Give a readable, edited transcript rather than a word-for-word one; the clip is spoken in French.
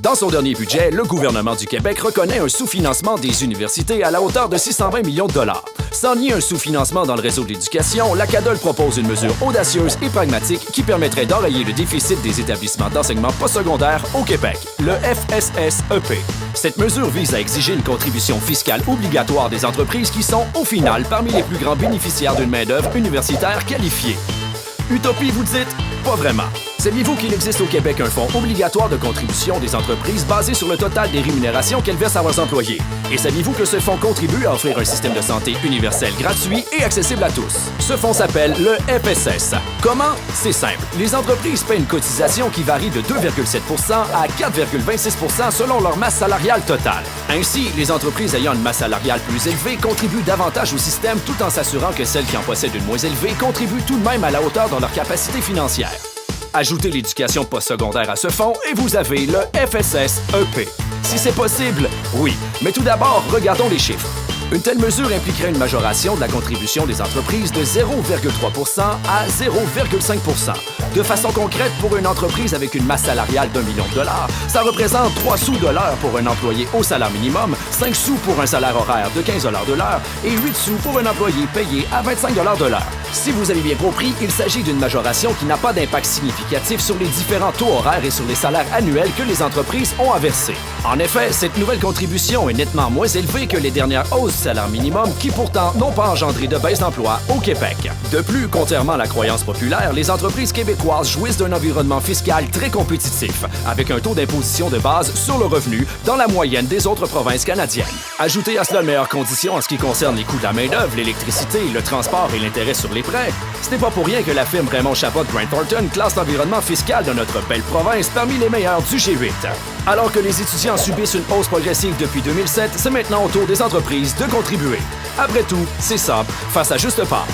Dans son dernier budget, le gouvernement du Québec reconnaît un sous-financement des universités à la hauteur de 620 millions de dollars. Sans nier un sous-financement dans le réseau de l'éducation, la CADOL propose une mesure audacieuse et pragmatique qui permettrait d'enrayer le déficit des établissements d'enseignement postsecondaire au Québec, le FSSEP. Cette mesure vise à exiger une contribution fiscale obligatoire des entreprises qui sont, au final, parmi les plus grands bénéficiaires d'une main-d'œuvre universitaire qualifiée. Utopie, vous dites? Pas vraiment. Saviez-vous qu'il existe au Québec un fonds obligatoire de contribution des entreprises basé sur le total des rémunérations qu'elles versent à leurs employés? Et saviez-vous que ce fonds contribue à offrir un système de santé universel gratuit et accessible à tous? Ce fonds s'appelle le FSS. Comment? C'est simple. Les entreprises paient une cotisation qui varie de 2,7 à 4,26 selon leur masse salariale totale. Ainsi, les entreprises ayant une masse salariale plus élevée contribuent davantage au système tout en s'assurant que celles qui en possèdent une moins élevée contribuent tout de même à la hauteur de leur capacité financière. Ajoutez l'éducation postsecondaire à ce fonds et vous avez le FSSEP. Si c'est possible, oui. Mais tout d'abord, regardons les chiffres. Une telle mesure impliquerait une majoration de la contribution des entreprises de 0,3 à 0,5 De façon concrète, pour une entreprise avec une masse salariale d'1 million de dollars, ça représente 3 sous de l'heure pour un employé au salaire minimum, 5 sous pour un salaire horaire de 15 de l'heure et 8 sous pour un employé payé à 25 de l'heure. Si vous avez bien compris, il s'agit d'une majoration qui n'a pas d'impact significatif sur les différents taux horaires et sur les salaires annuels que les entreprises ont à verser. En effet, cette nouvelle contribution est nettement moins élevée que les dernières hausses du salaire minimum qui pourtant n'ont pas engendré de baisse d'emploi au Québec. De plus, contrairement à la croyance populaire, les entreprises québécoises jouissent d'un environnement fiscal très compétitif, avec un taux d'imposition de base sur le revenu dans la moyenne des autres provinces canadiennes. Ajoutez à cela de meilleures conditions en ce qui concerne les coûts de la main-d'œuvre, l'électricité, le transport et l'intérêt sur les prêts. Ce n'est pas pour rien que la firme Raymond Chabot Grant Thornton classe l'environnement fiscal de notre belle province parmi les meilleurs du G8. Alors que les étudiants subissent une hausse progressive depuis 2007, c'est maintenant au tour des entreprises de contribuer. Après tout, c'est simple, face à juste part.